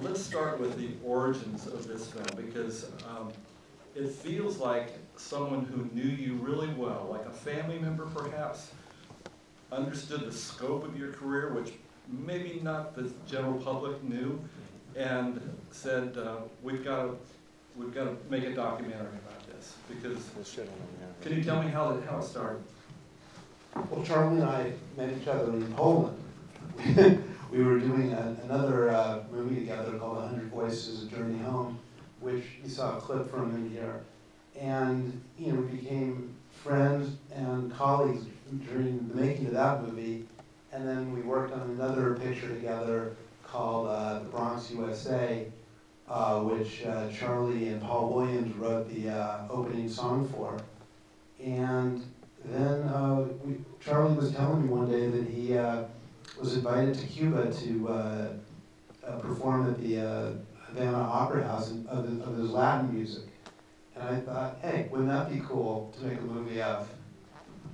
let's start with the origins of this film because it feels like someone who knew you really well, like a family member perhaps, understood the scope of your career, which maybe not the general public knew, and said, we've got to make a documentary about this. Because, can you tell me how it started? Well, Charlie and I met each other in Poland. We were doing another movie together called 100 Voices, A Journey Home, which you saw a clip from in here. And we became friends and colleagues during the making of that movie. And then we worked on another picture together called The Bronx, USA, which Charlie and Paul Williams wrote the opening song for. And then Charlie was telling me one day that he was invited to Cuba to perform at the Havana Opera House of his Latin music. And I thought, hey, wouldn't that be cool to make a movie of?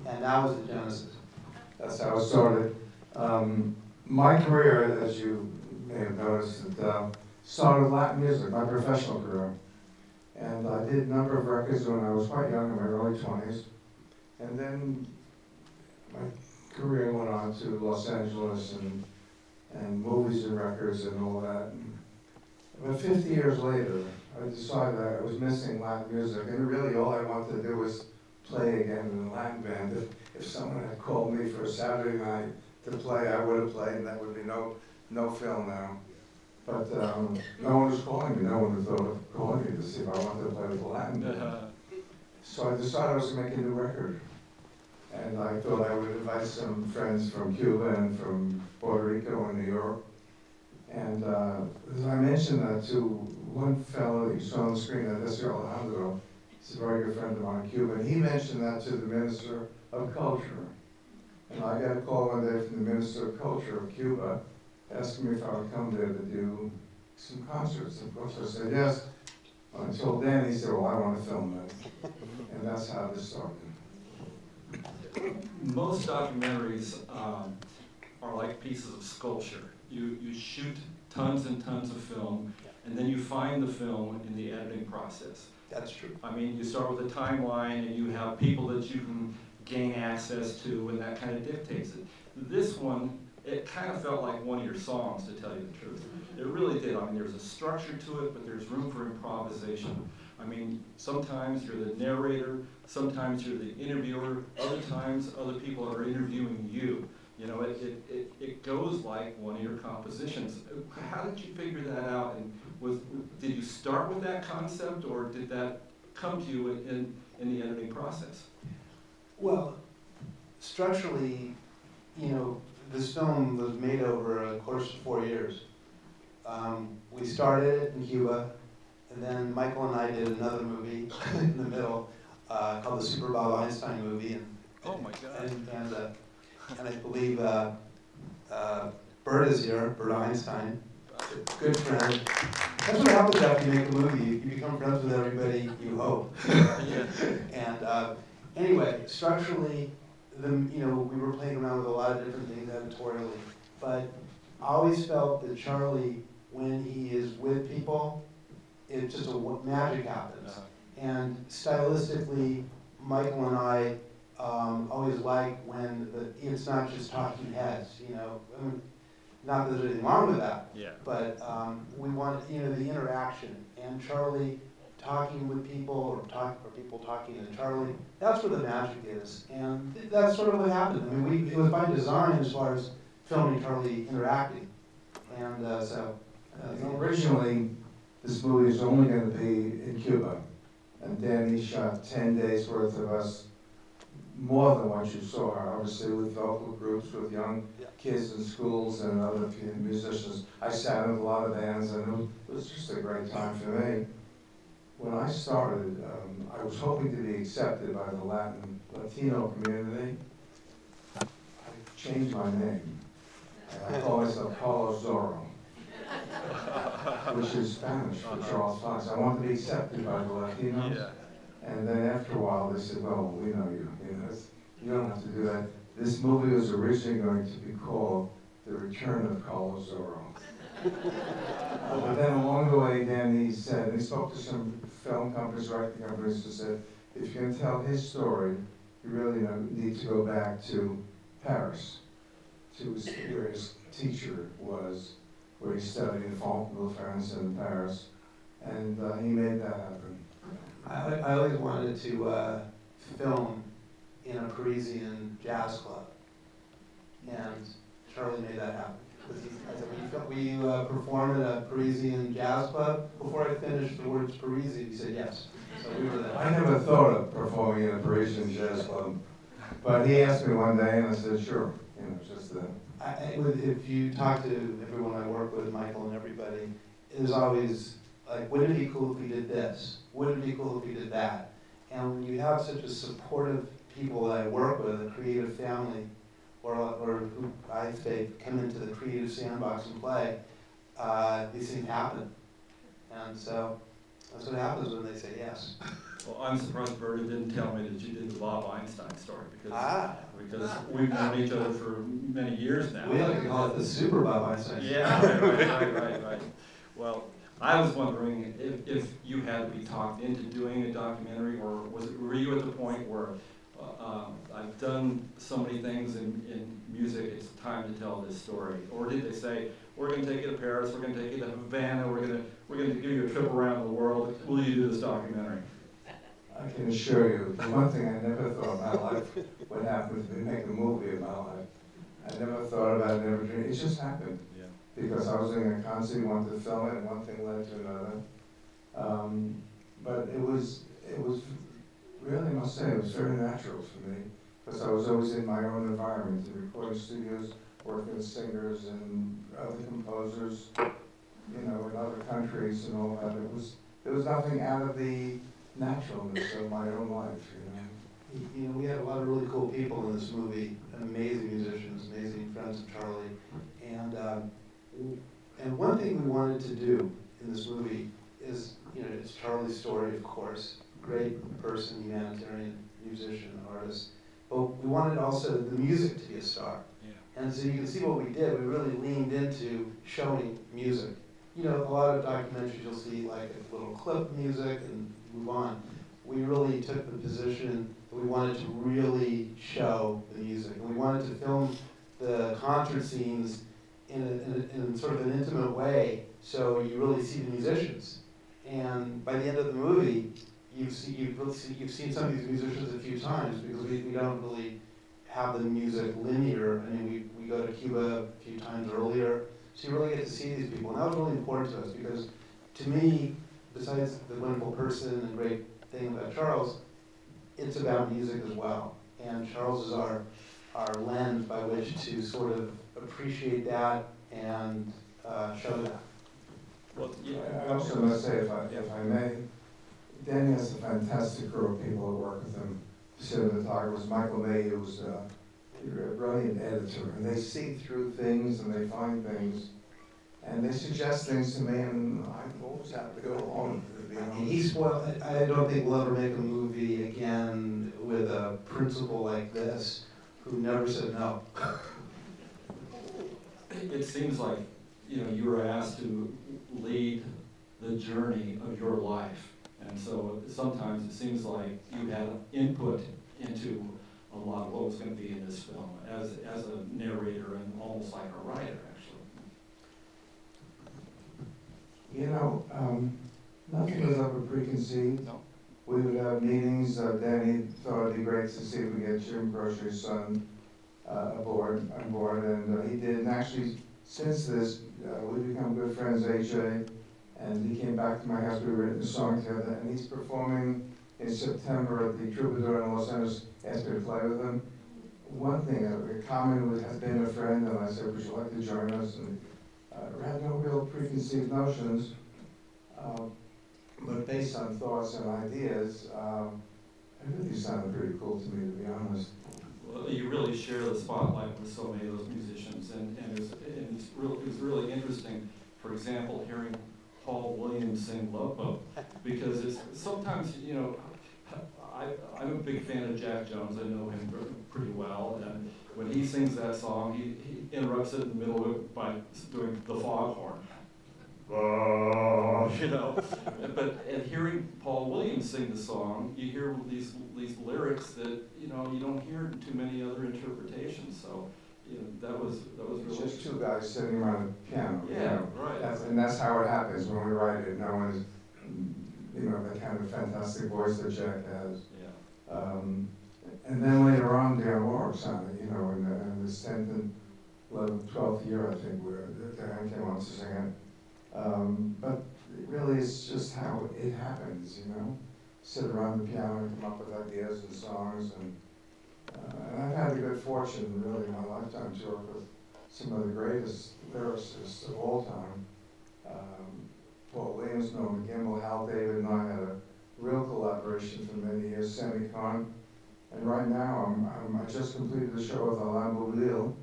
And that was the genesis. That's how it started. My career, as you may have noticed, started with Latin music, my professional career. And I did a number of records when I was quite young, in my early 20s. And then my career went on to Los Angeles and movies and records and all that. And about 50 years later, I decided I was missing Latin music, and really all I wanted to do was play again in a Latin band. If someone had called me for a Saturday night to play, I would have played, and that would be no film now. But no one was calling me. No one thought of calling me to see if I wanted to play with the Latin band. So I decided I was going to make a new record. And I thought I would invite some friends from Cuba and from Puerto Rico and New York. And as I mentioned that to one fellow that you saw on the screen, Alessio Alejandro, he's a very good friend of mine in Cuba, and he mentioned that to the Minister of Culture. And I got a call one day from the Minister of Culture of Cuba, asking me if I would come there to do some concerts. Of course I said yes. Until then, he said, well, I want to film it. And that's how this started. Most documentaries are like pieces of sculpture. You shoot tons and tons of film, and then you find the film in the editing process. That's true. I mean, you start with a timeline, and you have people that you can gain access to, and that kind of dictates it. This one, it kind of felt like one of your songs, to tell you the truth. It really did. I mean, there's a structure to it, but there's room for improvisation. I mean, sometimes you're the narrator, sometimes you're the interviewer, other times other people are interviewing you. You know, it goes like one of your compositions. How did you figure that out? And did you start with that concept, or did that come to you in the editing process? Well, structurally, this film was made over a course of 4 years. We started it in Cuba, and then Michael and I did another movie in the middle called the Super Bob Einstein movie. And, oh my God. And I believe Bert is here, Bert Einstein, good friend. That's what happens after you make a movie. You become friends with everybody, you hope. And anyway, structurally, we were playing around with a lot of different things editorially. But I always felt that Charlie, when he is with people, it just magic happens. And stylistically, Michael and I always like when it's not just talking heads, I mean, not that there's anything wrong with that, but we want, the interaction. And Charlie talking with people, or people talking to Charlie, that's where the magic is. And that's sort of what happened. I mean, it was by design as far as filming Charlie interacting. And originally, this movie is only going to be in Cuba. And then he shot 10 days worth of us, more than what you saw, obviously, with vocal groups, with young kids in schools and other musicians. I sat in a lot of bands, and it was just a great time for me. When I started, I was hoping to be accepted by the Latino community. I changed my name. I call myself Carlos Zorro, which is Spanish for Charles Fox. I wanted to be accepted by the Latinos. Yeah. And then after a while, they said, well, we know you. You don't have to do that. This movie was originally going to be called The Return of Carlos Zorro. But then along the way, Danny said, he spoke to some film companies, writing companies, who said, if you can tell his story, you really need to go back to Paris, to where his teacher was, where he studied in Fontenay, France, and Paris, and he made that happen. I always wanted to film in a Parisian jazz club, and Charlie made that happen. I said, will you perform at a Parisian jazz club? Before I finished the words Parisian, he said yes. So we were there. I never thought of performing in a Parisian jazz club, but he asked me one day, and I said, sure. You know, just if you talk to everyone I work with, Michael and everybody, there's always like, wouldn't it be cool if we did this? Wouldn't it be cool if we did that? And when you have such a supportive people that I work with, a creative family, or who I say come into the creative sandbox and play, these things happen. And so that's what happens when they say yes. Well, I'm surprised Berta didn't tell me that you did the Bob Einstein story, because we've known each other for many years now. We like to call it the Super Bob Einstein. Yeah, right. Well, I was wondering if you had to be talked into doing a documentary, or were you at the point where I've done so many things in music, it's time to tell this story? Or did they say, we're going to take you to Paris, we're going to take you to Havana, we're going to give you a trip around the world, will you do this documentary? I can assure you, the one thing I never thought in my life would happen to me, make a movie of my life. I never thought about it, never dreamed. It just happened. Yeah. Because I was doing a concert, wanted to film it, and one thing led to another. But it was really, I must say, it was very natural for me, because I was always in my own environment, in recording studios, working with singers and other composers, you know, in other countries and all that. There was nothing out of the naturalness of my own life, you know. You know, we had a lot of really cool people in this movie, amazing musicians, amazing friends of Charlie, and one thing we wanted to do in this movie is, you know, it's Charlie's story, of course, great person, humanitarian, musician, artist, but we wanted also the music to be a star. Yeah. And so you can see what we did. We really leaned into showing music. You know, a lot of documentaries you'll see like a little clip of music and move on. We really took the position that we wanted to really show the music. And we wanted to film the concert scenes in sort of an intimate way, so you really see the musicians. And by the end of the movie, you've seen some of these musicians a few times, because we don't really have the music linear. I mean, we go to Cuba a few times earlier, so you really get to see these people. And that was really important to us, because to me, besides the wonderful person and great thing about Charles, it's about music as well. And Charles is our lens by which to sort of appreciate that and show that. Well, yeah. I also must say, if I may, Danny has a fantastic crew of people who work with him. Cinematographers, Michael May, who's a brilliant editor, and they see through things and they find things, and they suggest things to me, and I always have to go along with it. I don't think we'll ever make a movie again with a principal like this who never said no. It seems like, you know, you were asked to lead the journey of your life. And so sometimes it seems like you had input into a lot of what was going to be in this film as a narrator and almost like a writer, actually. You know, nothing was ever preconceived. No. We would have meetings. Danny thought it'd be great to see if we get Jim Croce's son on board, and he did. And actually, since this, we've become good friends, AJ, and he came back to my house. We wrote a song together, and he's performing in September at the Troubadour in Los Angeles. Asked me to play with him. One thing, a comment has been a friend, and I said, would you like to join us? And had no real preconceived notions, but based on thoughts and ideas, it really sounded pretty cool to me, to be honest. Well, you really share the spotlight with so many of those musicians, and it was really interesting, for example, hearing Paul Williams sing Love Boat, because it's sometimes, you know, I'm a big fan of Jack Jones. I know him pretty well, and when he sings that song, he interrupts it in the middle of it by doing the foghorn. You know, and hearing Paul Williams sing the song, you hear these lyrics that you don't hear in too many other interpretations. So, that was really It's just two guys sitting around a piano. Yeah, right. That's how it happens when we write it. No one's, that kind of fantastic voice that Jack has. Yeah. And then later on, the AmDocs on it, in the 10th and 11th, 12th year, I think, where Diane came on to sing it. But really, it's just how it happens, Sit around the piano and come up with ideas and songs. And I've had the good fortune, really, in my lifetime to work with some of the greatest lyricists of all time. Paul Williams, Norman Gimbel, Hal David, and I had a real collaboration for many years, Sammy Kahn. And right now, I just completed a show with Alain Boublil.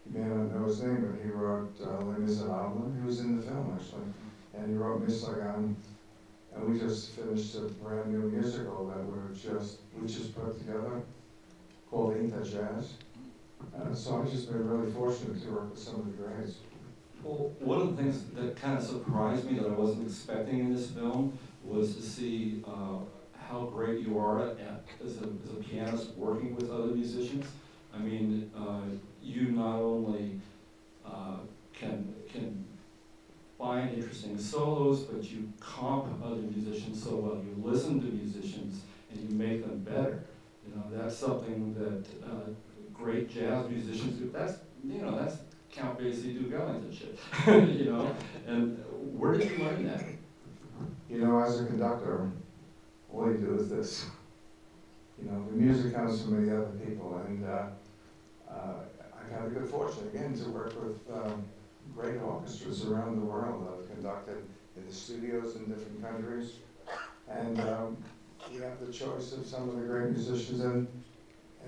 You may not know his name, but he wrote Les Miserables. He was in the film, actually. And he wrote Miss Lagan. And we just finished a brand new musical that we just put together called Ain't That Jazz. So I've just been really fortunate to work with some of the greats. Well, one of the things that kind of surprised me that I wasn't expecting in this film was to see how great you are as a pianist working with other musicians. I mean, you not only can find interesting solos, but you comp other musicians so well. You listen to musicians and you make them better. That's something that great jazz musicians do. That's Count Basie, Duke Ellington shit. And where did you learn that? As a conductor, all you do is this. The music comes from many other people, and I've had the good fortune, again, to work with great orchestras around the world. I've conducted in the studios in different countries, and you have the choice of some of the great musicians, and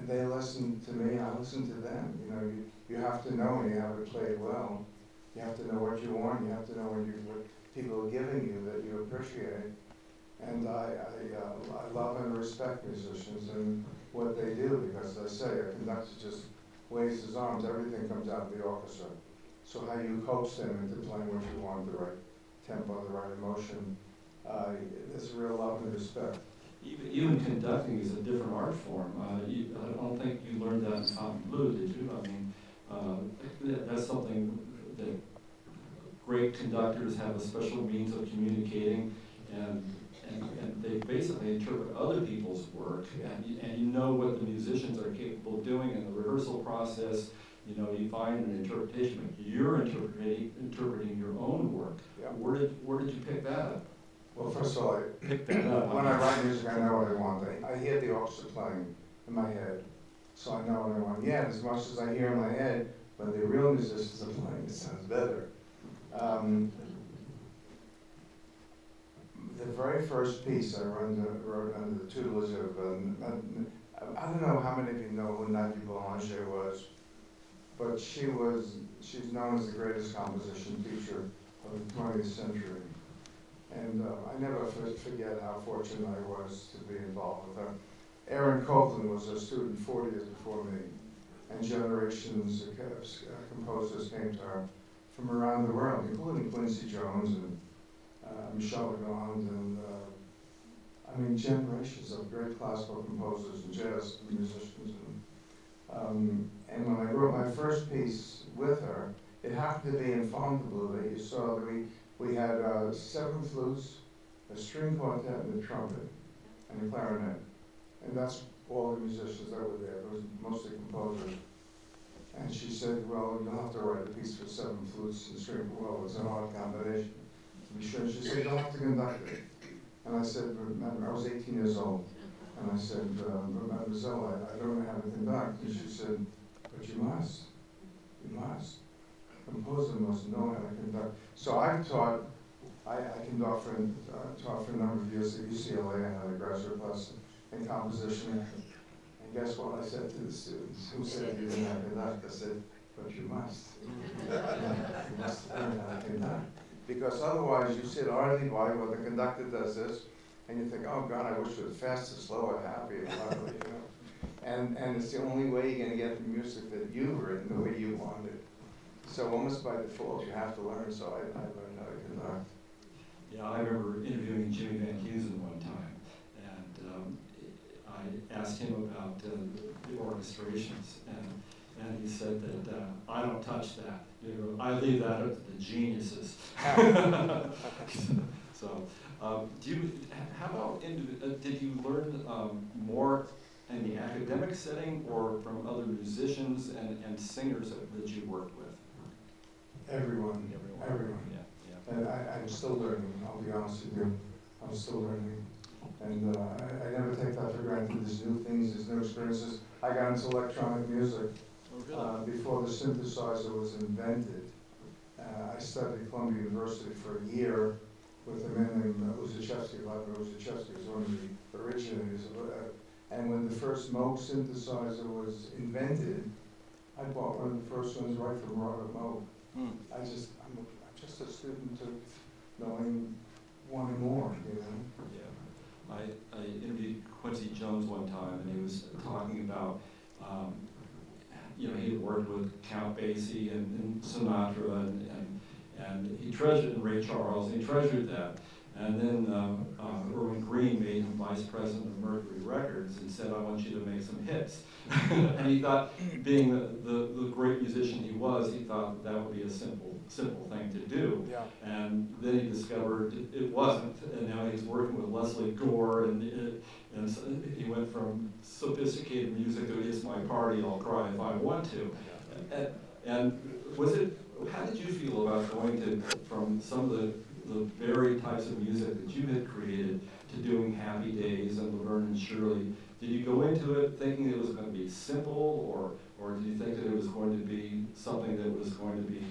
they listen to me, and I listen to them. You have to know when you have to play it well. You have to know what you want. You have to know what people are giving you that you appreciate. And I love and respect musicians and what they do, because as I say, a conductor just waves his arms, everything comes out of the orchestra. So how you coax them into playing what you want, the right tempo, the right emotion, there's real love and respect. Even conducting is a different art form. I don't think you learned that in Fontainebleau, did you? I mean, that's something that great conductors have a special means of communicating, and they basically interpret other people's work, and you know what the musicians are capable of doing in the rehearsal process. You find an interpretation, but you're interpreting your own work. Yeah. Where did you pick that up? Well, first of all, Pick that up. when I write music, I know what I want. I hear the orchestra playing in my head, so I know what I want. Yeah, as much as I hear in my head, when the real musicians are playing, it sounds better. The very first piece I wrote under the tutelage of, I don't know how many of you know who Nadia Boulanger was, but she's known as the greatest composition teacher of the 20th century. And I never forget how fortunate I was to be involved with her. Aaron Copland was a student 40 years before me, and generations of composers came to her from around the world, including Quincy Jones and Michel Legrand, and generations of great classical composers and jazz musicians. And when I wrote my first piece with her, it happened to be in Fontainebleau that you saw that we had 7 flutes, a string quartet, and a trumpet, and a clarinet. And that's all the musicians that were there. It was mostly composers. And she said, well, you'll have to write a piece for 7 flutes and string. Well, it's an odd combination, to be sure. She said, you'll have to conduct it. And I said, I was 18 years old. And I said, Mademoiselle, I don't know how to conduct. And she said, but you must. You must. A composer must know how to conduct. So I taught for a number of years at UCLA. I had a graduate class in composition. And guess what I said to the students? Who said you didn't have to conduct? I said, but you must. You must learn how to conduct. Because otherwise you sit idly by while the conductor does this, and you think, oh God, I wish it was fast or slow or happy or lovely, and it's the only way you're gonna get the music that you've written the way you want it. So almost by default, you have to learn, so I learned how to conduct. Yeah, I remember interviewing Jimmy Van Heusen one time, and I asked him about the orchestrations, and he said that I don't touch that. You know, I leave that up to the geniuses. So, how about, did you learn more in the academic setting or from other musicians and singers that you worked with? Everyone. Yeah, yeah. And I'm still learning, I'll be honest with you. I'm still learning. And I never take that for granted. There's new things, there's new experiences. I got into electronic music before the synthesizer was invented. I studied at Columbia University for a year with a man named Vladimir Uzachevsky, was one of the originators of it. And when the first Moog synthesizer was invented, I bought one of the first ones right from Robert Moog. I'm just a student of knowing wanting more, you know? Yeah. I interviewed Quincy Jones one time, and he was talking about, you know, he had worked with Count Basie and Sinatra, and he treasured, and Ray Charles, and he treasured that. And then Irwin Green made him vice president of Mercury Records and said, I want you to make some hits. And he thought, being the great musician he was, he thought that would be a simple thing to do. Yeah. And then he discovered it wasn't, and now he's working with Leslie Gore, and so he went from sophisticated music to It's My Party, I'll Cry If I Want To. And was it, how did you feel about going to, from some of the varied types of music that you had created to doing Happy Days and Laverne and Shirley? Did you go into it thinking it was going to be simple, or did you think that it was going to be something that was going to be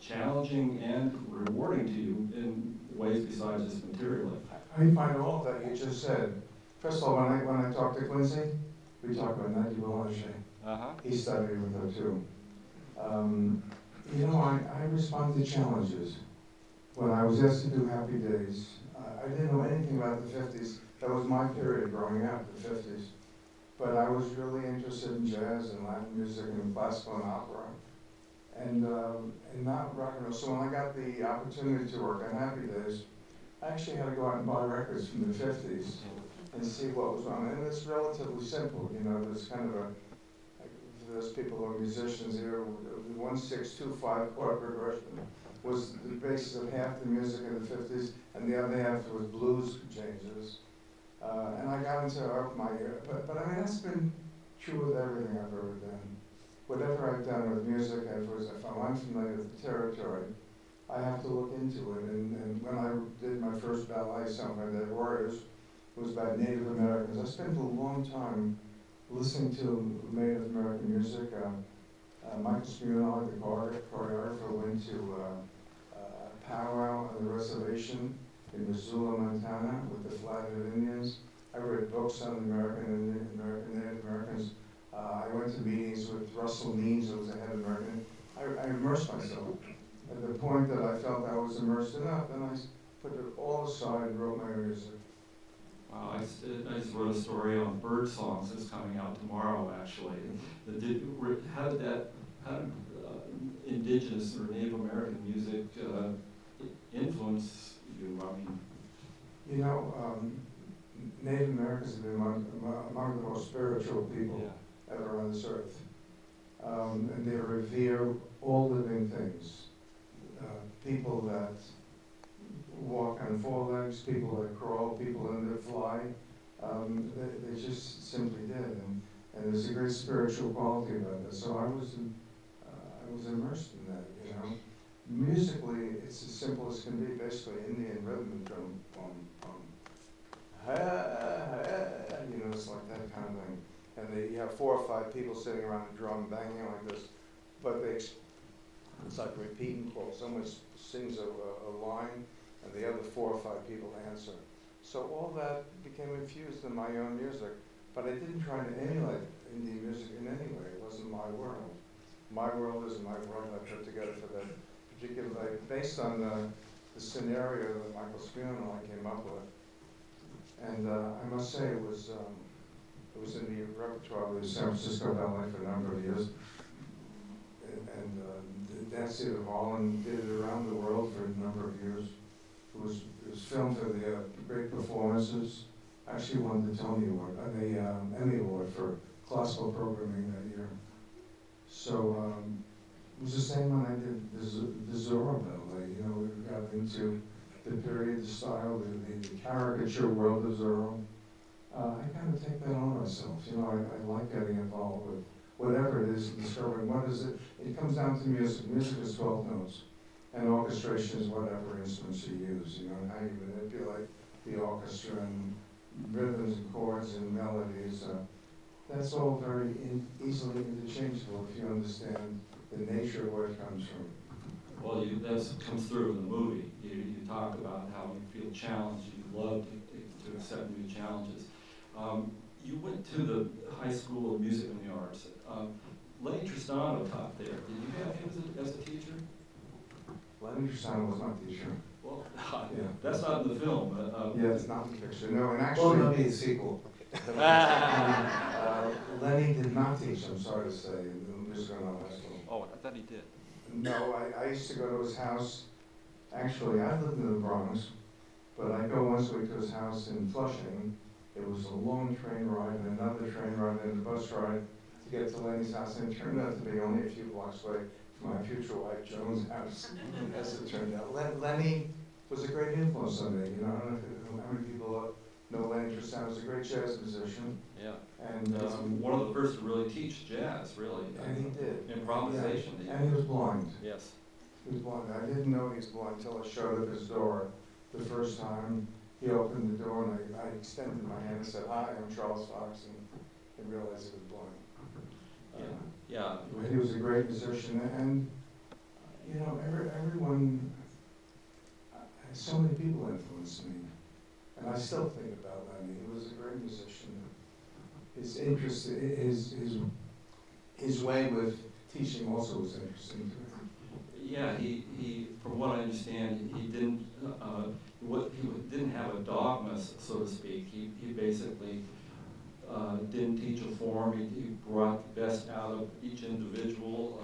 challenging and rewarding to you in ways besides just materially? I find all that you just said. First of all, when I talked to Quincy, we talked about Nadia Boulanger. He studied with her too. You know, I respond to challenges. When I was asked to do Happy Days, I didn't know anything about the 50s. That was my period growing up, the 50s. But I was really interested in jazz and Latin music and classical and opera. And not rock and roll. So when I got the opportunity to work on Happy Days, I actually had to go out and buy records from the 50s and see what was on. And it's relatively simple, you know, there's kind of there's people who are musicians here, the 1-6-2-5 chord progression was the basis of half the music in the 50s, and the other half was blues changes. And I got into my ear, but I mean, that's been true with everything I've ever done. Whatever I've done with music, if I'm unfamiliar with the territory, I have to look into it. And when I did my first ballet, Song by Dead Warriors, it was about Native Americans. I spent a long time listening to Native American music. Michael Spinell, the choreographer, went to a powwow on the reservation in Missoula, Montana, with the Flathead Indians. I read books on Native Americans. I went to meetings with Russell Means, who was a head American. I immersed myself at the point that I felt I was immersed enough, and I put it all aside and wrote my own music. I just wrote a story on bird songs that's coming out tomorrow, actually. How did indigenous or Native American music influence you? I mean, you know, Native Americans have been among the most spiritual people ever on this earth. And they revere all living things. People that walk on four legs, people that crawl, people that fly. They just simply did. And there's a great spiritual quality about it. So I was immersed in that, you know. Musically, it's as simple as can be, basically Indian rhythm and drum, you know, it's like that kind of thing. And you have 4 or 5 people sitting around a drum banging like this, but it's like repeating chords. Someone sings a line, and the other 4 or 5 people answer. So all that became infused in my own music, but I didn't try to emulate Indian music in any way. It wasn't my world. My world is my world I put together for that particular day, based on the scenario that Michael Spinell and I came up with. And I must say it was It was in the repertoire of the San Francisco Ballet for a number of years. And the Dance Theater of Holland did it around the world for a number of years. It was filmed for the great performances. Actually won the Tony Award, the Emmy Award for classical programming that year. So it was the same when I did the Zorro Ballet. You know, we got into the period, the style, the caricature world of Zorro. I kind of take that on myself. You know, I like getting involved with whatever it is, discovering what is it. It comes down to music. Music is 12 notes. And orchestration is whatever instruments you use, you know, and how you manipulate the orchestra and rhythms and chords and melodies. That's all very easily interchangeable if you understand the nature of where it comes from. Well, that comes through in the movie. You talk about how you feel challenged, you love to accept new challenges. You went to the High School of Music and the Arts. Lenny Tristano taught there. Did you have him as a teacher? Lenny Tristano was my teacher. Well, Yeah. that's not in the film. Yeah, it's not the picture. No, and Oh, actually, no, be a sequel. Lenny did not teach, I'm sorry to say, in the music and high school. Oh, I thought he did. No, I used to go to his house. Actually, I lived in the Bronx, but I'd go once a week to his house in Flushing. It was a long train ride and another train ride and a bus ride to get to Lenny's house, and it turned out to be only a few blocks away from my future wife, Joan's house, as it turned out. Lenny was a great influence on me. You know, I don't know how many people know Lenny Tristano. He was a great jazz musician. Yeah. And He's one of the first to really teach jazz, really. and he did. Improvisation. Yeah. And he was blind. Yes. He was blind. I didn't know he was blind until I showed up his door the first time. He opened the door and I extended my hand and said, "Hi, I'm Charles Fox," and realized he was blind. Yeah. But he was a great musician, and you know, everyone, so many people influenced me, and I still think about Lenny. He was a great musician. His interest, his way with teaching also was interesting to me. Yeah, he from what I understand, he didn't have a dogma, so to speak. He basically didn't teach a form. He brought the best out of each individual.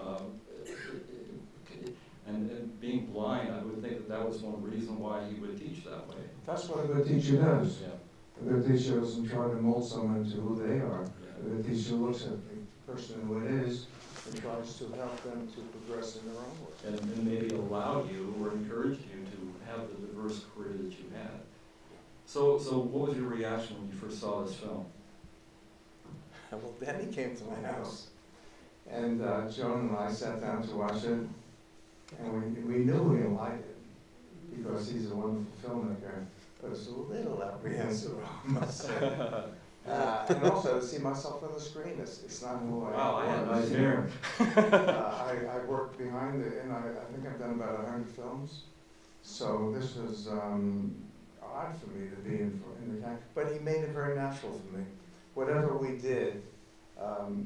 And being blind, I would think that was one reason why he would teach that way. That's what a good teacher does. Yeah. A good teacher doesn't try to mold someone into who they are. Yeah. A good teacher looks at the person who it is and tries to help them to progress in their own way. And maybe allowed you or encouraged you to have the diverse career that you had. So what was your reaction when you first saw this film? Well, then he came to my house, and Joan and I sat down to watch it, and we knew we didn't like it because he's a wonderful filmmaker, but it's a little apprehensive, I must say. And also to see myself on the screen, it's not who I am. Wow, I had nice hair. I worked behind it, and I think I've done about 100 films. So this was odd for me to be in the camera, but he made it very natural for me. Whatever we did,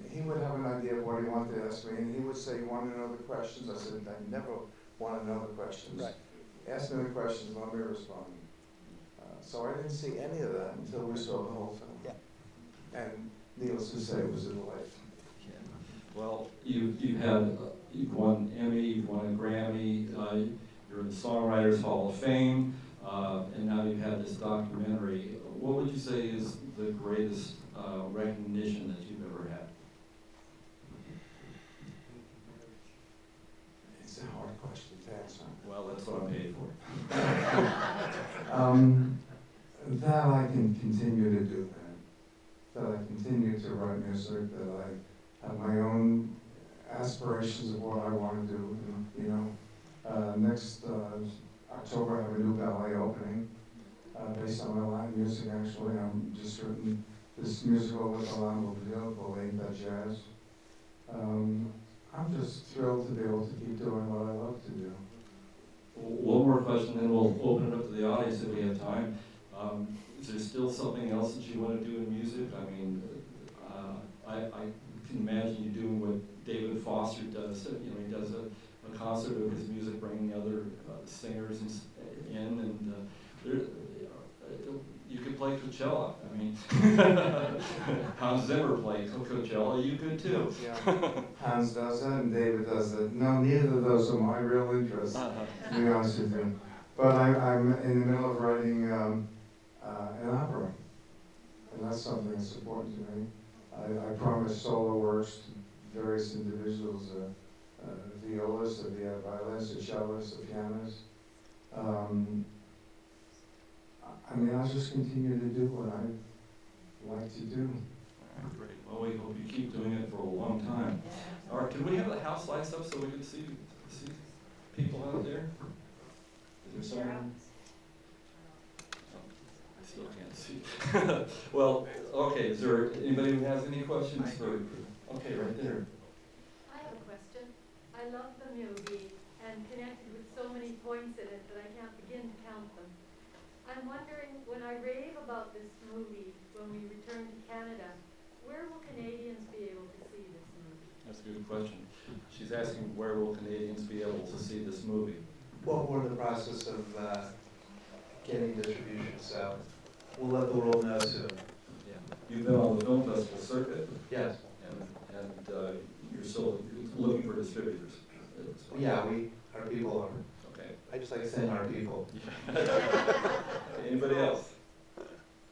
he would have an idea of what he wanted to ask me, and he would say, "You want to know the questions?" I said, "I never want to know the questions. Right. Ask me the questions, let me respond." So I didn't see any of that until we saw the whole film. Yeah. And needless to say, it was a delight. Yeah. Well, you've won Emmy, you've won a Grammy, you're in the Songwriters Hall of Fame, and now you've had this documentary. What would you say is the greatest recognition that you've ever had? It's a hard question to answer. Well, that's what I'm paid for. That I can continue to do that I continue to write music, that I have my own aspirations of what I want to do. And, you know, next October I have a new ballet opening based on my Latin music. Actually, I'm just written this musical with Alamo called Ain't That Jazz. I'm just thrilled to be able to keep doing what I love to do. One more question, then we'll open it up to the audience if we have time. Is there still something else that you want to do in music? I mean, I can imagine you doing what David Foster does. You know, he does a concert of his music, bringing other singers in, and you can could play Coachella. I mean, Hans Zimmer played Coachella. You could too. Yeah. Hans does that and David does that. No, neither of those are my real interests, to be honest with you. But I'm in the middle of writing an opera, and that's something that's important to me. I promised solo works to various individuals, violists, the violinists, the cellists, the pianists. I mean, I'll just continue to do what I like to do. Great. Well, we hope you keep doing it for a long time. All right, can we have the house lights up so we can see people out there? Is there someone? Oh, I still can't see. Well, okay, is there anybody who has any questions for? Okay, right there. I have a question. I love the movie and connected with so many points in it that I can't begin to count them. I'm wondering, when I rave about this movie, when we return to Canada, where will Canadians be able to see this movie? That's a good question. She's asking where will Canadians be able to see this movie? Well, we're in the process of getting distribution, so we'll let the world know soon. Yeah. You've been on the film festival circuit, Yes. and you're still looking for distributors. Yeah, our people are. Okay. I just like saying our people. Anybody else?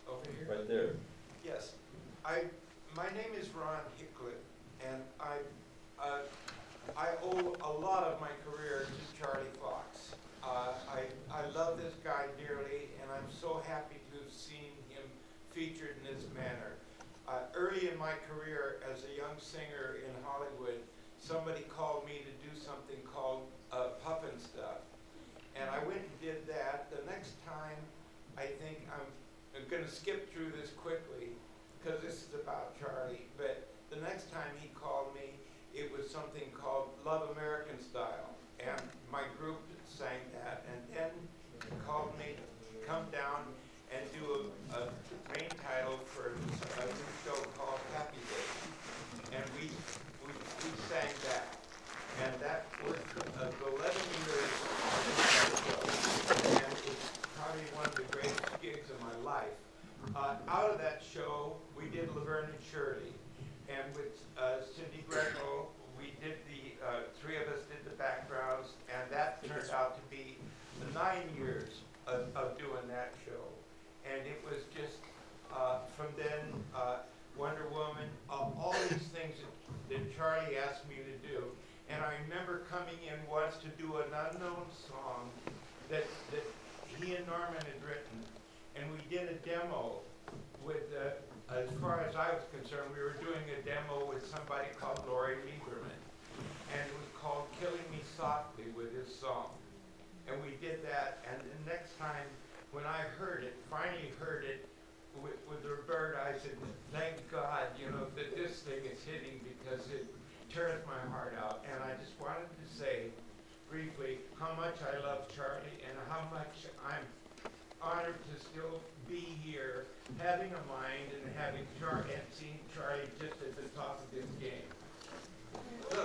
Over here? Right there. Yes. My name is Ron Hicklin, and I owe a lot of my career to Charlie Fox. I love this guy dearly, and I'm so happy to have seen him featured in this manner. Early in my career as a young singer in Hollywood, somebody called me to do something called Puffin' Stuff. And I went and did that. The next time, I think I'm going to skip through this quickly because this is about Charlie. But the next time he called me, it was something called Love American Style. And my group sang that. And then he called me to come down and do a main title for a new show called Happy Days. And we sang that. And that worked for 11 years on this show. And it's probably one of the greatest gigs of my life. Out of that show, we did Laverne and Shirley. And with Cindy Greco, we did three of us did the backgrounds. And that turned out to be 9 years of doing that show. And it was just, from then, Wonder Woman, all these things that Charlie asked me to do. And I remember coming in once to do an unknown song that he and Norman had written. And we did a demo with, as far as I was concerned, we were doing a demo with somebody called Lori Lieberman. And it was called Killing Me Softly with his song. And we did that, and the next time when I finally heard it with Roberta, I said, thank God, that this thing is hitting because it tears my heart out. And I just wanted to say briefly how much I love Charlie and how much I'm honored to still be here, having a mind and having Charlie and seeing Charlie just at the top of this game. I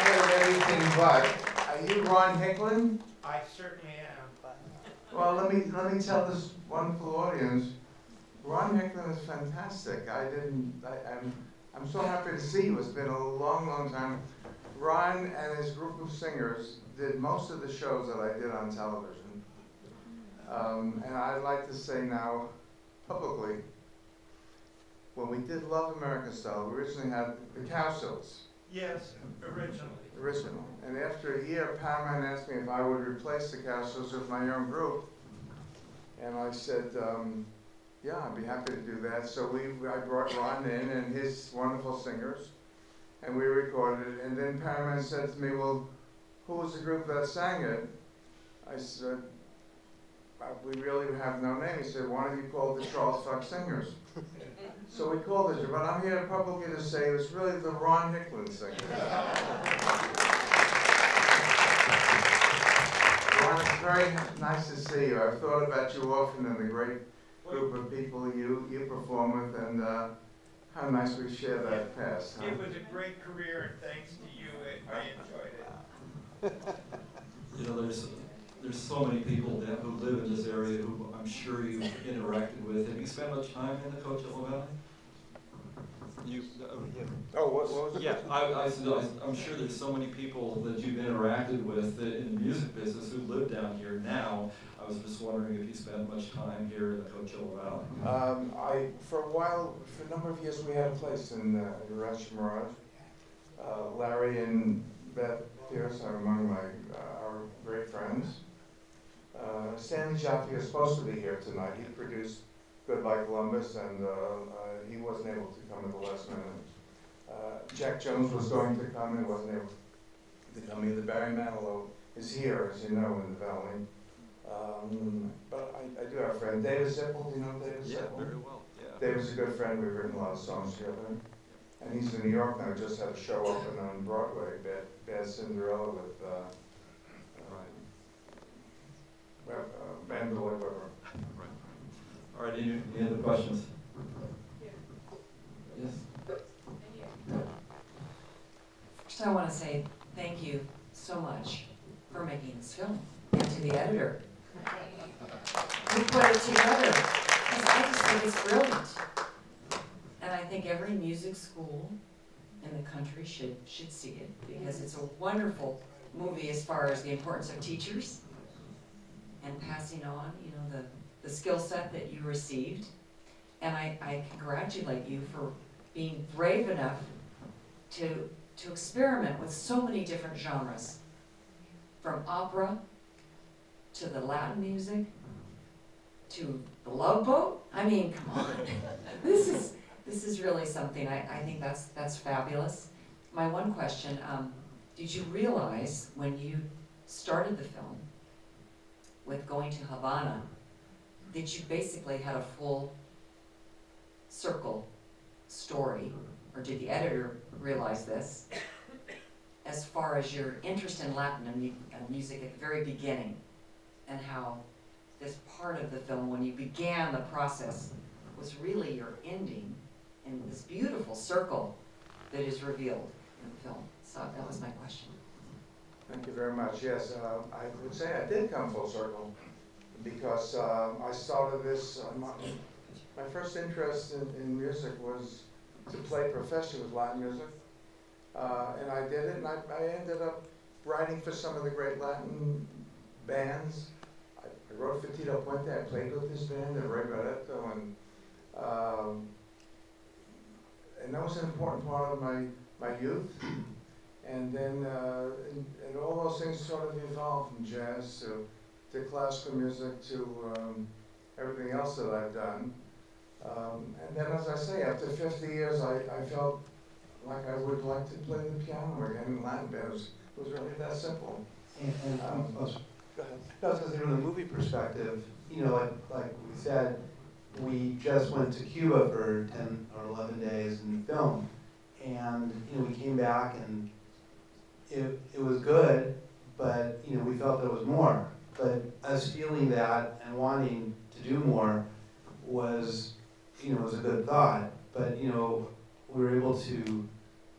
heard everything but. Are you Ron Hicklin? I certainly am. Well, let me tell this wonderful audience, Ron Hicklin is fantastic. I'm so happy to see you. It's been a long, long time. Ron and his group of singers did most of the shows that I did on television. And I'd like to say now, publicly, when we did Love American Style, we originally had the Cowsills. Yes, originally. Original. And after a year, Paramount asked me if I would replace the Cowsills with my own group. And I said, yeah, I'd be happy to do that. So I brought Ron in and his wonderful singers, and we recorded it. And then Paramount said to me, well, who was the group that sang it? I said, we really have no name. He said, why don't you call it the Charles Fox Singers? So we called it, but I'm here publicly to say it was really the Ron Hicklin Singers. Ron, it's very nice to see you. I've thought about you often and the great group of people you perform with, and how nice we share that past. Huh? It was a great career, and thanks to you, I enjoyed it. There's so so many people who live in this area who I'm sure you've interacted with. Have you spent much time in the Coachella Valley? Oh, what was it? Yeah, I'm sure there's so many people that you've interacted with in the music business who live down here now. I was just wondering if you spent much time here in the Coachella Valley. For a while, for a number of years, we had a place in Rancho Mirage. Larry and Beth Pierce are among our great friends. Stanley Jaffe is supposed to be here tonight. He produced Goodbye Columbus, and he wasn't able to come at the last minute. Jack Jones was going to come and wasn't able to come either. Barry Manilow is here, as you know, in the valley. But I do have a friend, David Zippel. Do you know David Zippel? Yeah, very well. Yeah. David's a good friend. We've written a lot of songs together. And he's in New York now. Just had a show open on Broadway, Bad Cinderella with Ben Boyd. Right. All right, any other questions? Yes. First, I want to say thank you so much for making this film, and to the editor who put it together, because I just think it's brilliant. And I think every music school in the country should see it, because it's a wonderful movie as far as the importance of teachers and passing on, the skill set that you received. And I congratulate you for being brave enough to experiment with so many different genres, from opera to the Latin music to the Love Boat. I mean, come on. This is really something. I think that's fabulous. My one question, did you realize when you started the film with going to Havana that you basically had a full circle story, or did the editor realize this, as far as your interest in Latin and music at the very beginning, and how this part of the film, when you began the process, was really your ending in this beautiful circle that is revealed in the film? So that was my question. Thank you very much. Yes, I would say I did come full circle, because I started this, my first interest in music was to play professionally with Latin music, and I did it, and I ended up writing for some of the great Latin bands. I wrote for Tito Puente. I played with this band, and Ray Barreto, and that was an important part of my youth. And then and all those things sort of evolved from jazz to classical music to everything else that I've done. And then, as I say, after 50 years, I felt like I would like to play the piano again in Latin bands. It was really that simple. And Go ahead. no, because from the movie perspective, like we said, we just went to Cuba for 10 or 11 days and filmed. And, we came back and it was good, but, we felt there was more. But us feeling that and wanting to do more was a good thought. But, we were able to,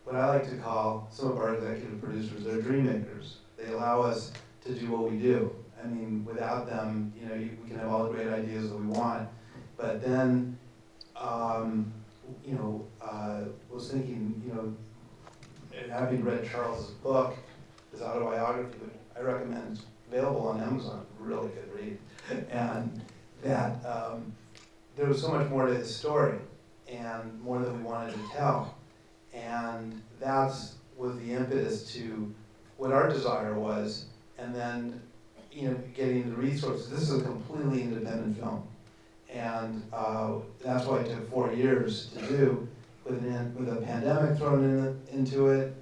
what I like to call some of our executive producers, they're dream makers. They allow us to do what we do. I mean, without them, we can have all the great ideas that we want. But then, was thinking, having read Charles's book, his autobiography, which I recommend, it's available on Amazon, really good read, and that there was so much more to his story, and more that we wanted to tell, and that's was the impetus to what our desire was, and then, getting the resources. This is a completely independent film, and that's why it took 4 years to do, with a pandemic thrown into it,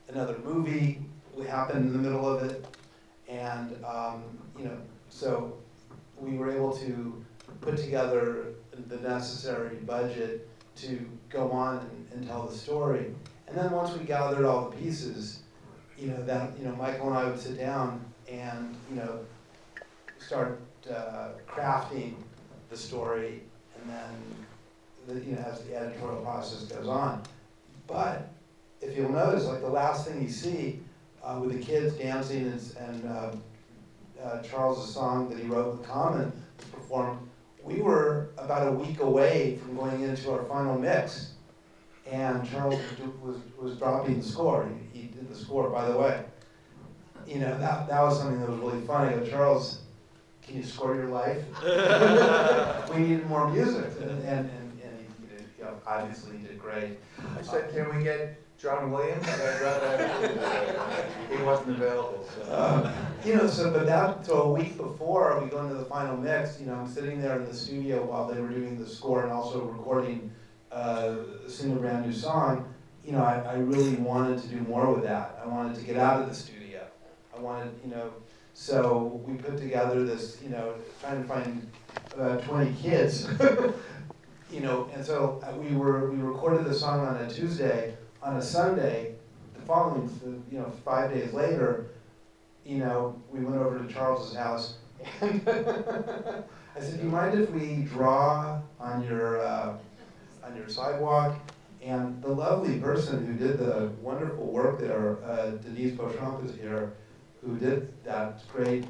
another movie happened in the middle of it, and so we were able to put together the necessary budget to go on and tell the story. And then once we gathered all the pieces, Michael and I would sit down and start crafting the story, and then as the editorial process goes on. But if you'll notice, like the last thing you see with the kids dancing Charles's song that he wrote, The Common, was performed, we were about a week away from going into our final mix, and Charles was dropping the score. He did the score, by the way. You know, that was something that was really funny. I go, Charles, can you score your life? We needed more music, and he did, you know, obviously he did great. I said, can we get John Williams? I'd rather he wasn't available. So. You know, so a week before we go into the final mix, you know, I'm sitting there in the studio while they were doing the score and also recording sing a brand new song. You know, I really wanted to do more with that. I wanted to get out of the studio. I wanted, you know, so we put together this, you know, trying to find 20 kids, you know, and so we recorded the song on a Tuesday. On a Sunday, the following, you know, 5 days later, you know, we went over to Charles's house, and I said, "Do you mind if we draw on your sidewalk?" And the lovely person who did the wonderful work there, Denise Beauchamp is here, who did that great,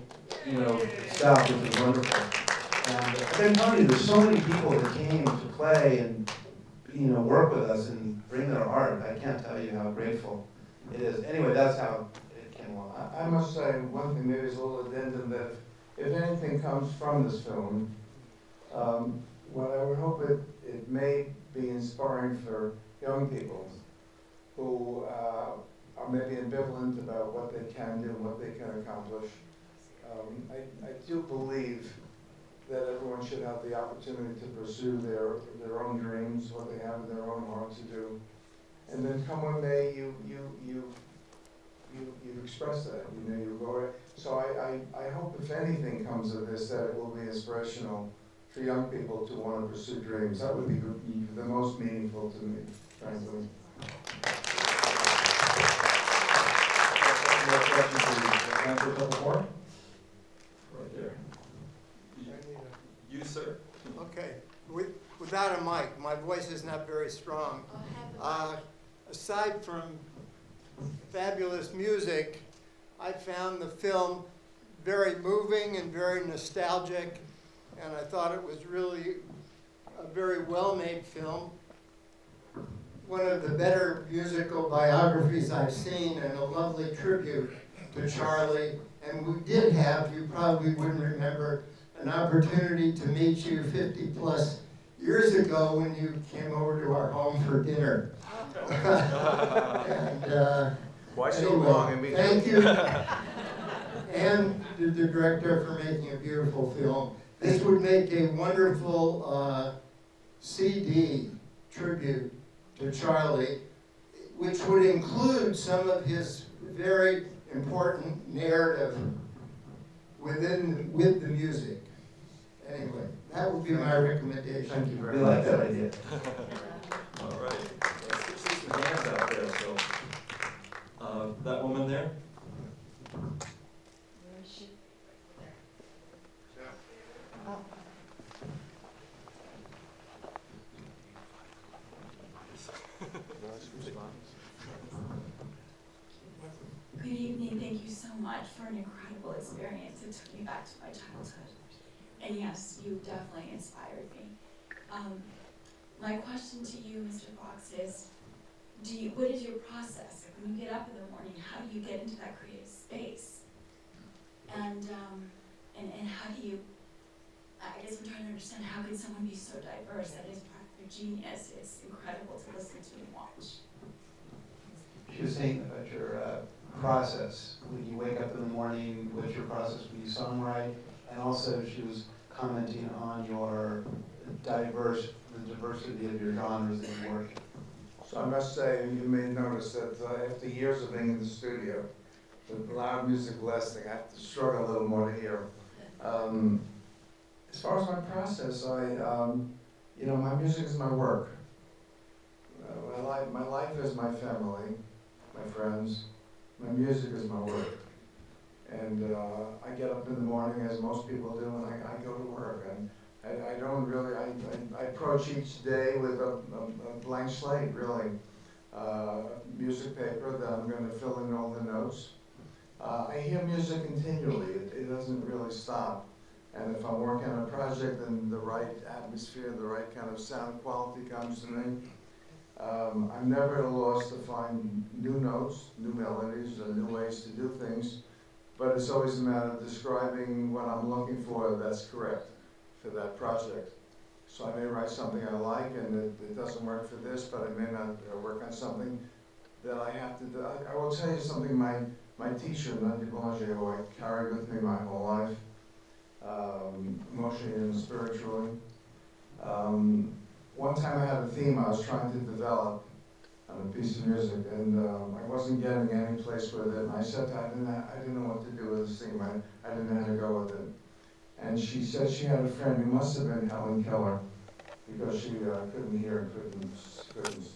you know, stuff, which was wonderful. And I've been telling you, there's so many people that came to play and, you know, work with us and bring their art. I can't tell you how grateful it is. Anyway, that's how it came along. I must say one thing, maybe it's a little addendum, that if anything comes from this film, what I would hope it may be inspiring for young people who are maybe ambivalent about what they can do and what they can accomplish. I do believe that everyone should have the opportunity to pursue their own dreams, what they have in their own heart to do. And then come one day, you express that, you know, you go. So I hope if anything comes of this, that it will be inspirational for young people to want to pursue dreams. That would be the most meaningful to me, frankly. More questions for you? Time for a couple more? Right there. You, sir? Okay. Without a mic, my voice is not very strong. Aside from fabulous music, I found the film very moving and very nostalgic, and I thought it was really a very well-made film. One of the better musical biographies I've seen, and a lovely tribute to Charlie. And we did have, you probably wouldn't remember, an opportunity to meet you 50 plus years ago when you came over to our home for dinner. And, Why so anyway, long? I mean, thank you. And the director for making a beautiful film. This would make a wonderful CD tribute to Charlie, which would include some of his very important narrative with the music. Anyway, that would be my recommendation. Thank you very We much. like that idea. All right. Let's see some hands out there. So, that woman there. Good evening. Thank you so much for an incredible experience. It took me back to my childhood. And yes, you definitely inspired me. My question to you, Mr. Fox, is what is your process? Like when you get up in the morning, how do you get into that creative space? And how do you, I guess I'm trying to understand, how can someone be so diverse? That is part of their genius. It's incredible to listen to and watch. She was saying about your process. When you wake up in the morning, what's your process when you songwrite? And also she was commenting on the diversity of your genres that you work in. So I must say, you may notice that after years of being in the studio, the loud music blasting, I have to struggle a little more to hear. As far as my process, you know, my music is my work. My life is my family, my friends. My music is my work. And I get up in the morning, as most people do, and I go to work. And I don't really, I approach each day with a blank slate, really. Music paper that I'm going to fill in all the notes. I hear music continually. It doesn't really stop. And if I'm working on a project and the right atmosphere, the right kind of sound quality comes to me, I'm never at a loss to find new notes, new melodies, or new ways to do things. But it's always a matter of describing what I'm looking for that's correct for that project. So I may write something I like, and it doesn't work for this, but I may not work on something that I have to do. I will tell you something, my teacher, Nandy Boulanger, who I carried with me my whole life, emotionally and spiritually. One time I had a theme I was trying to develop on a piece of music, and I wasn't getting any place with it. And I said I didn't know what to do with this theme. I didn't know how to go with it. And she said she had a friend who must have been Helen Keller, because she couldn't hear and couldn't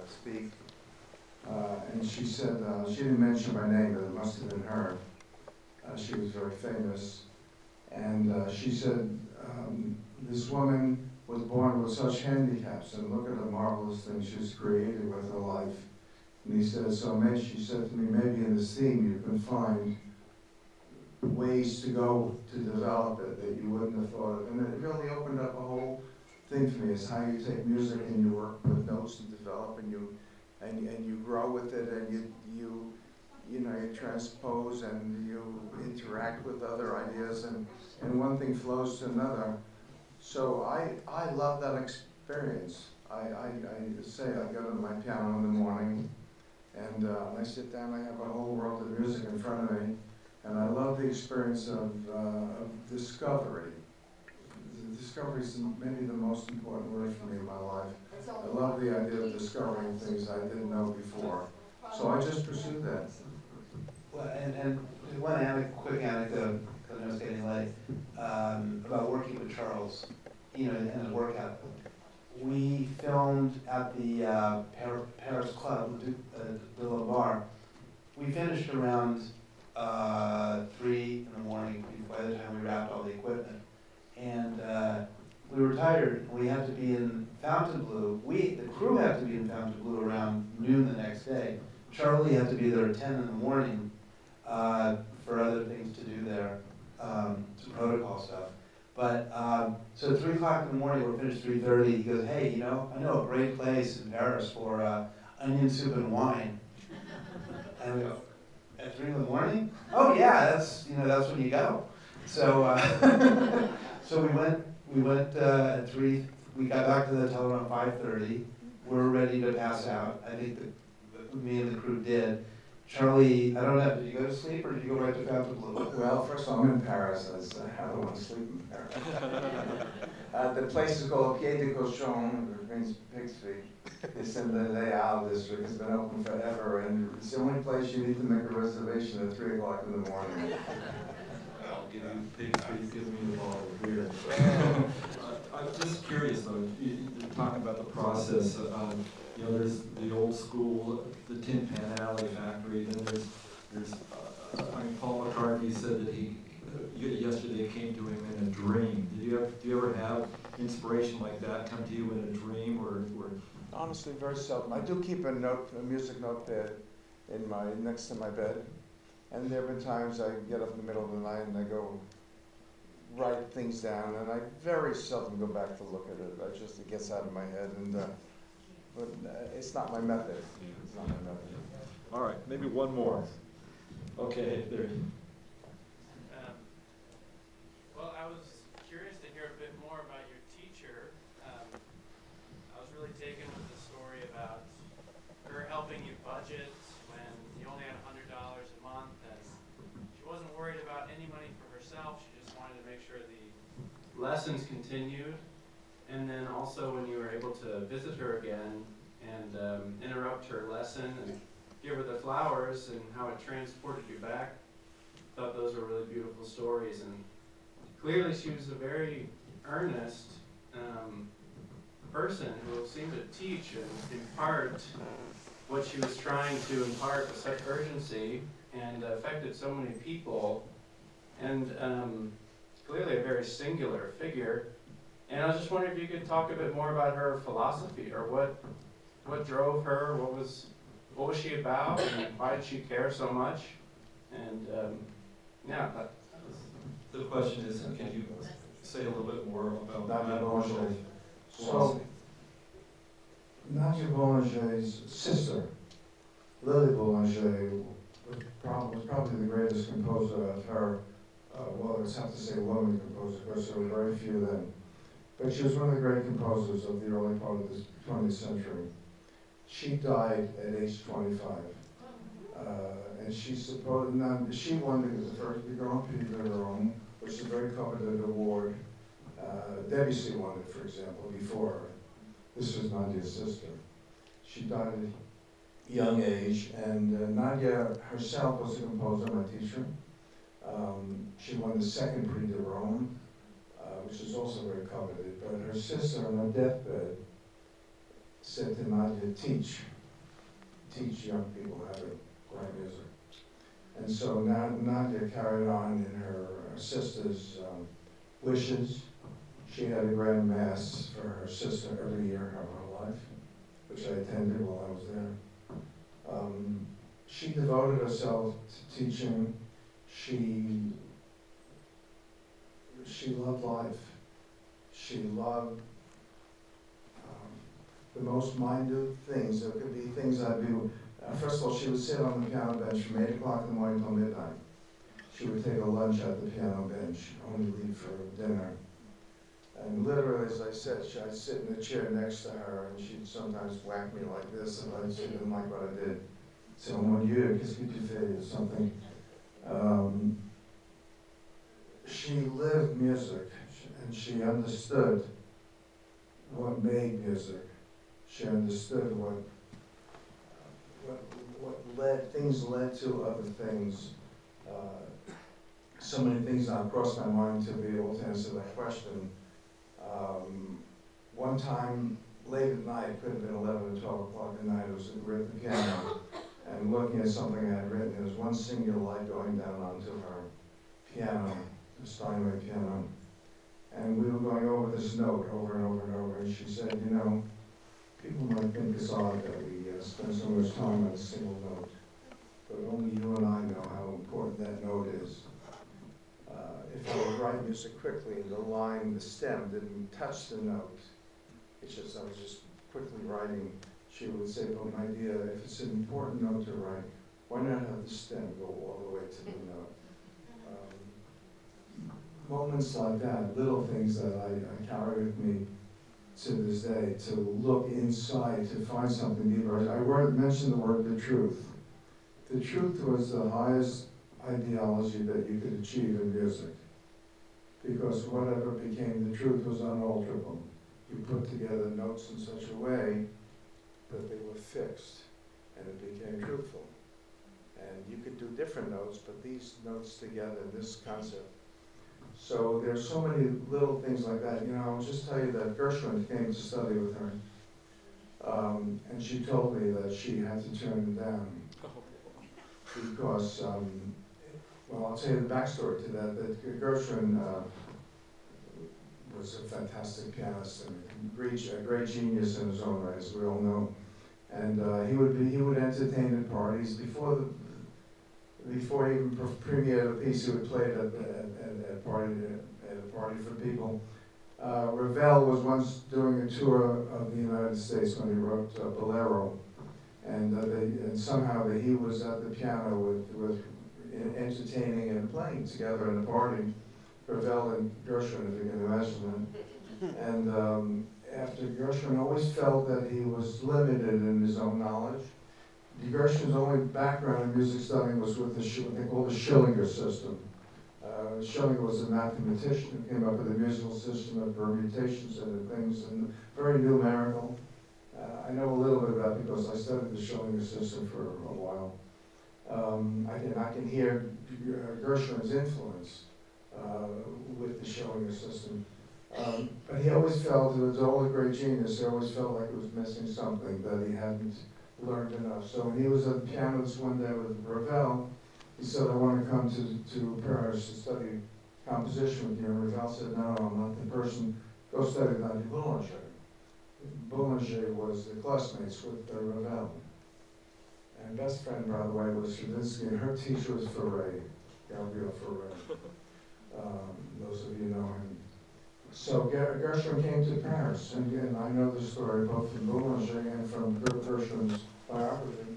speak. And she said, she didn't mention my name, but it must have been her. She was very famous. And she said, this woman was born with such handicaps, and look at the marvelous things she's created with her life. And he said, she said to me, maybe in this theme you can find ways to go to develop it that you wouldn't have thought of. And it really opened up a whole thing for me, is how you take music and you work with notes and develop, and you grow with it, and you transpose and you interact with other ideas, and one thing flows to another. So I love that experience. I say I go to my piano in the morning, and I sit down, I have a whole world of music in front of me, and I love the experience of discovery. Discovery is maybe the most important word for me in my life. I love the idea of discovering things I didn't know before. So I just pursued that. Well, and one quick anecdote, because I know it's getting late, about working with Charles, and his work ethic. We filmed at the Paris Club, the Bar. We finished around 3 in the morning by the time we wrapped all the equipment. And we were tired, and we had to be in Fontainebleau. The crew had to be in Fontainebleau around noon the next day. Charlie had to be there at 10 in the morning for other things to do there, some protocol stuff. But, so at 3 o'clock in the morning, we're finished 3:30, he goes, hey, I know a great place in Paris for onion soup and wine. And we go, at 3 in the morning? Oh yeah, that's when you go. So, so we went at 3, we got back to the hotel around 5:30. We were ready to pass out. I think me and the crew did. Charlie, I don't know, did you go to sleep or did you go right to Fontainebleau? Well, first of all, I'm in Paris. I don't want to sleep in Paris. The place is called Pied de Cochon, which means pig's feet. It's in the Les Halles district. It's been open forever, and it's the only place you need to make a reservation at 3 o'clock in the morning. I'll give you pig's feet, give me the bottle of beer. I'm just curious though, you're talking about the process. There's the old school, the Tin Pan Alley factory, then there's Paul McCartney said that yesterday came to him in a dream. Do you ever have inspiration like that come to you in a dream, or? Honestly, very seldom. I do keep a music notepad next to my bed, and there have been times I get up in the middle of the night and I go write things down, and I very seldom go back to look at it. It gets out of my head, and but it's not my method. It's not my method. All right, maybe one more. Okay, there. Well, I was curious to hear a bit more about your teacher. I was really taken with the story about her helping you budget when you only had $100 a month, and she wasn't worried about any money for herself. She just wanted to make sure the lessons continued. And then also when you were able to visit her again and interrupt her lesson and give her the flowers and how it transported you back, I thought those were really beautiful stories. And clearly she was a very earnest person who seemed to teach and impart what she was trying to impart with such urgency, and affected so many people, and clearly a very singular figure. And I was just wondering if you could talk a bit more about her philosophy, or what drove her, what was she about, and why did she care so much? And Yeah, the question is, can you say a little bit more about Nadia that? Boulanger. So, Nadia Boulanger's sister, Lily Boulanger, was probably the greatest composer of her, well, it's have to say woman composer, because there were very few then. But she was one of the great composers of the early part of the 20th century. She died at age 25. And she won the first Grand Prix de Rome, which is a very coveted award. Debussy won it, for example, before her. This was Nadia's sister. She died at a young age, and Nadia herself was a composer, my teacher. She won the second Prix de Rome, which is also very coveted. But her sister on her deathbed said to Nadia, teach young people how to write music. And so Nadia carried on in her sister's wishes. She had a grand mass for her sister every year of her life, which I attended while I was there. She devoted herself to teaching. She loved life. She loved the most minute things. There could be things I'd do. First of all, she would sit on the piano bench from 8 o'clock in the morning till midnight. She would take a lunch at the piano bench, only leave for dinner. And literally, as I said, I'd sit in the chair next to her, and she'd sometimes whack me like this, and she didn't like what I did. So, mon Dieu, qu'est-ce que tu fais, or something. She lived music, and she understood what made music. She understood what things led to other things. So many things now crossed my mind to be able to answer that question. One time, late at night, could have been 11 or 12 o'clock at night, we were at the piano, and looking at something I had written. There was one singular light going down onto her piano, the Steinway piano, and we were going over this note over and over and over, and she said, you know, people might think it's odd that we spend so much time on a single note, but only you and I know how important that note is. If I would write music quickly, the stem didn't touch the note. It's just, I was just quickly writing. She would say, but my dear, if it's an important note to write, why not have the stem go all the way to the note? Moments like that, little things that I carry with me to this day, to look inside, to find something deeper. I mentioned the word the truth. The truth was the highest ideology that you could achieve in music, because whatever became the truth was unalterable. You put together notes in such a way that they were fixed, and it became truthful. And you could do different notes, but these notes together, this concept. So there's so many little things like that. You know, I'll just tell you that Gershwin came to study with her, and she told me that she had to turn him down because, well, I'll tell you the backstory to that. That Gershwin was a fantastic pianist and a great genius in his own right, as we all know. And he would entertain at parties before he even premiered a piece. He would play it at a party for people. Ravel was once doing a tour of the United States when he wrote Bolero, and somehow he was at the piano with entertaining and playing together in a party. Ravel and Gershwin, if you can imagine that. And after Gershwin always felt that he was limited in his own knowledge. Gershwin's only background in music studying was with what they call the Schillinger system. Schillinger was a mathematician who came up with a musical system of permutations and things, and very numerical. I know a little bit about it because I studied the Schillinger system for a while. I can hear Gershwin's influence with the Schillinger system. But he always felt, it was all a great genius, he always felt like he was missing something, that he hadn't learned enough. So when he was at the piano this one day with Ravel, he said, I want to come to Paris to study composition with you. And Ravel said, no, I'm not the person. Go study Nadia Boulanger. Boulanger was the classmates with Ravel. And best friend, by the way, was Stravinsky, and her teacher was Fauré. Gabriel Ferrer. Those of you know him. So Gershwin came to Paris, and again, I know the story both from Boulanger and from Gershwin's biography,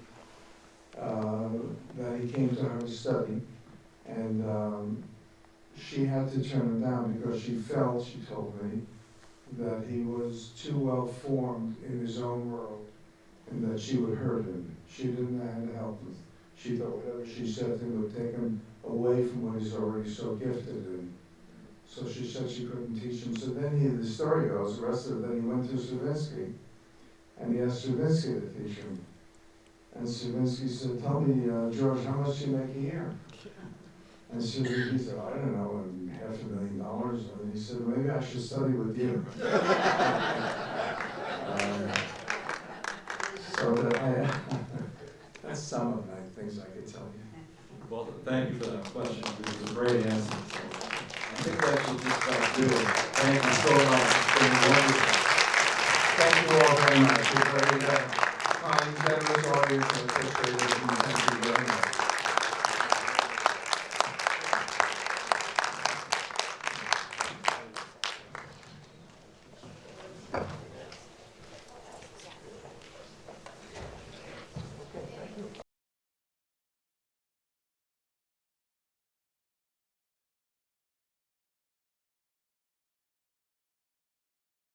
that he came to her to study, and she had to turn him down because she felt, she told me, that he was too well formed in his own world, and that she would hurt him. She didn't know how to help him. She thought whatever she said to him would take him away from what he's already so gifted in. So she said she couldn't teach him. So then the story goes, the rest of it, then he went to Stravinsky, and he asked Stravinsky to teach him. And Stravinsky said, tell me, George, how much do you make a year? And Stravinsky said, I don't know, $500,000. And he said, maybe I should study with you. So that that's some of the things I could tell you. Well, thank you for that question. It was a great answer. I think that should just about do it. Thank you so much. It's been wonderful. Thank you all very much. You're very kind, generous audience, and appreciate it. And thank you very much.